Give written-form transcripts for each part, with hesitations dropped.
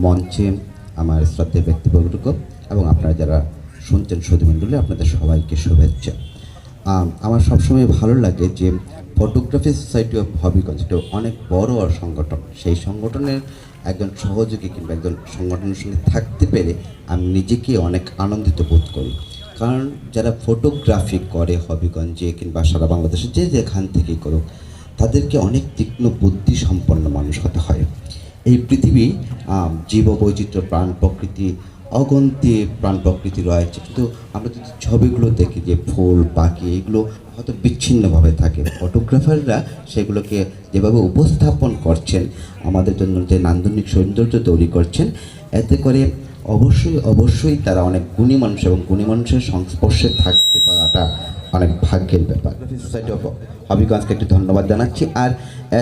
মঞ্চে আমার শ্রদ্ধেয় ব্যক্তিবর্গ এবং আপনারা যারা শুনছেন সুধীমণ্ডলী, আপনাদের সবাইকে শুভেচ্ছা। আমার সবসময় ভালো লাগে যে ফটোগ্রাফি সোসাইটি অফ হবিগঞ্জ এটা অনেক বড় সংগঠন। সেই সংগঠনের একজন সহযোগী কিংবা একজন সংগঠনের সঙ্গে থাকতে পেরে আমি নিজেকে অনেক আনন্দিত বোধ করি। কারণ যারা ফটোগ্রাফি করে হবিগঞ্জে কিংবা সারা বাংলাদেশে যে যেখান থেকেই করুক, তাদেরকে অনেক তীক্ষ্ণ বুদ্ধি সম্পন্ন মানুষ হতে হয়। এই পৃথিবী জীববৈচিত্র্য, প্রাণ প্রকৃতি, অগন্তি প্রাণ প্রকৃতি রয়েছে, কিন্তু আমরা যদি ছবিগুলো দেখি যে ফুল পাখি এগুলো হয়তো বিচ্ছিন্নভাবে থাকে। ফটোগ্রাফাররা সেগুলোকে যেভাবে উপস্থাপন করছেন, আমাদের জন্য যে নান্দনিক সৌন্দর্য তৈরি করছেন, এতে করে অবশ্যই তারা অনেক গুণী মানুষ এবং গুণী মানুষের সংস্পর্শে থাকতে পারাটা অনেক ভাগ্যের ব্যাপার। সোসাইটি অফ হবিগঞ্জকে একটু ধন্যবাদ জানাচ্ছি। আর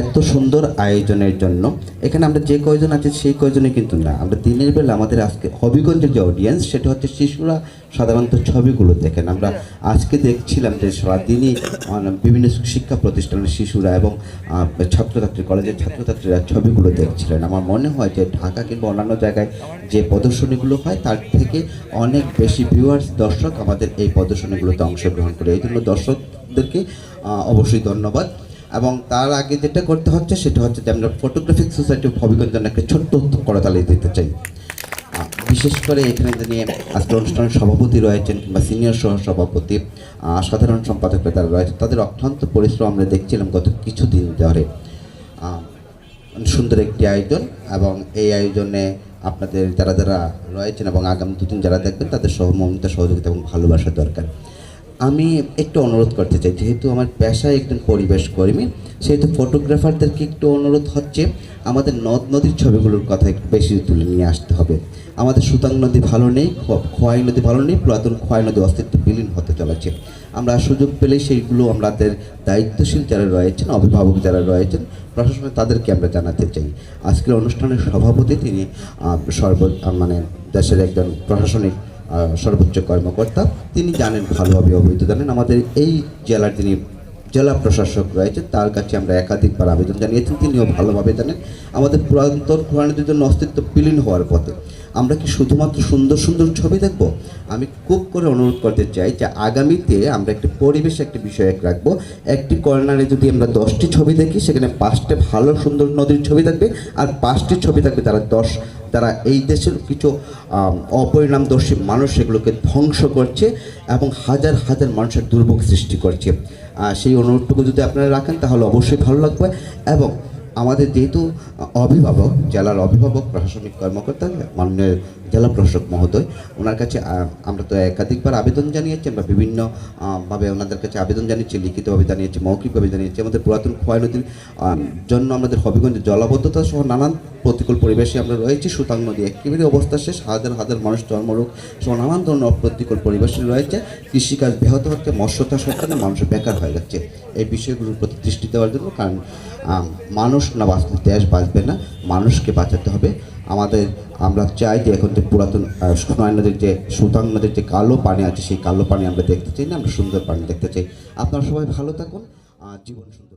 এত সুন্দর আয়োজনের জন্য এখানে আমরা যে কয়জন আছি সেই কয়জনে কিন্তু না, আমরা দিনের বেলা আমাদের আজকে হবিগঞ্জের যে অডিয়েন্স সেটা হচ্ছে শিশুরা সাধারণত ছবিগুলো দেখেন। আমরা আজকে দেখছিলাম যে সারাদিনই বিভিন্ন শিক্ষা প্রতিষ্ঠানের শিশুরা এবং ছাত্রছাত্রী, কলেজের ছাত্রছাত্রীরা ছবিগুলো দেখছিলেন। আমার মনে হয় যে ঢাকা কিংবা অন্যান্য জায়গায় যে প্রদর্শনীগুলো হয় তার থেকে অনেক বেশি ভিউয়ার্স, দর্শক আমাদের এই প্রদর্শনীগুলোতে অংশগ্রহণ করে। এই জন্য দর্শকদেরকে অবশ্যই ধন্যবাদ। এবং তার আগে যেটা করতে হচ্ছে সেটা হচ্ছে যে আমরা ফটোগ্রাফিক সোসাইটি অফ হবিগঞ্জ একটা ছোট্ট করতালি দিতে চাই। বিশেষ করে এখানে নিয়ে আজকে অনুষ্ঠানের সভাপতি রয়েছেন কিংবা সিনিয়র সহ সভাপতি, সাধারণ সম্পাদকরা যারা রয়েছে, তাদের অক্লান্ত পরিশ্রম আমরা দেখছিলাম গত কিছুদিন ধরে। সুন্দর একটি আয়োজন এবং এই আয়োজনে আপনাদের যারা যারা রয়েছেন এবং আগামী দুদিন যারা দেখবেন তাদের সহমর্মিতা, সহযোগিতা এবং ভালোবাসা দরকার। আমি একটু অনুরোধ করতে চাই, যেহেতু আমার পেশায় একজন পরিবেশ কর্মী, সেহেতু ফটোগ্রাফারদেরকে একটু অনুরোধ হচ্ছে আমাদের নদ নদীর ছবিগুলোর কথা একটু বেশি তুলে নিয়ে আসতে হবে। আমাদের সুতাং নদী ভালো নেই, খোয়াই নদী ভালো নেই, পুরাতন খোয়াই নদী অস্তিত্ব বিলীন হতে চলেছে। আমরা সুযোগ পেলেই সেইগুলো আমাদের দায়িত্বশীল যারা রয়েছেন, অভিভাবক যারা রয়েছেন, প্রশাসনে তাদেরকে আমরা জানাতে চাই। আজকের অনুষ্ঠানের সভাপতি তিনি দেশের একজন প্রশাসনিক সর্বোচ্চ কর্মকর্তা, তিনি জানেন ভালোভাবে, অবহিত জানেন। আমাদের এই জেলার যিনি জেলা প্রশাসক রয়েছে তার কাছে আমরা একাধিকবার আবেদন জানিয়েছি, তিনিও ভালোভাবে জানেন। আমাদের পুরাতন খোয়াই নদীর জন্য অস্তিত্ব বিলীন হওয়ার পথে। আমরা কি শুধুমাত্র সুন্দর সুন্দর ছবি দেখব? আমি খুব করে অনুরোধ করতে চাই যে আগামীতে আমরা একটি পরিবেশ একটি বিষয় রাখবো। একটি কর্নারে যদি আমরা 10টি ছবি দেখি, সেখানে 5টে ভালো সুন্দর নদীর ছবি থাকবে আর 5টি ছবি থাকবে তারা এই দেশের কিছু অপরিণামদর্শী মানুষ সেগুলোকে ধ্বংস করছে এবং হাজার হাজার মানুষের দুর্ভোগ সৃষ্টি করছে। সেই অনুরোধটুকু যদি আপনারা রাখেন তাহলে অবশ্যই ভালো লাগবে। এবং আমাদের যেহেতু অভিভাবক, জেলার অভিভাবক, প্রশাসনিক কর্মকর্তা মাননীয় জেলা প্রশাসক মহোদয়, ওনার কাছে আমরা তো একাধিকবার আবেদন জানিয়েছি, আমরা বিভিন্নভাবে ওনাদের কাছে আবেদন জানিয়েছি, লিখিতভাবে জানিয়েছি, মৌখিকভাবে জানিয়েছি। আমাদের পুরাতন খোয়াই নদীর জন্য আমাদের হবিগঞ্জে জলাবদ্ধতা সহ নানান প্রতিকূল পরিবেশে আমরা রয়েছি। সুতাং নদী একেবারে অবস্থা শেষ, হাজার হাজার মানুষ জন্মরোগ সহ নানান ধরনের প্রতিকূল পরিবেশে রয়েছে। কৃষিকাজ ব্যাহত হচ্ছে, মৎস্য চাষ হচ্ছে না, মানুষ বেকার হয়ে যাচ্ছে। এই বিষয়গুলোর প্রতি দৃষ্টি দেওয়ার জন্য, কারণ মানুষ না বাঁচলে দেশ বাঁচবে না, মানুষকে বাঁচাতে হবে আমাদের। আমরা চাই যে এখন যে পুরাতন খোয়াই নদীর যে সুতাং নদীর যে কালো পানি আছে, সেই কালো পানি আমরা দেখতে চাই না, আমরা সুন্দর পানি দেখতে চাই। আপনারা সবাই ভালো থাকুন, জীবন সুন্দর।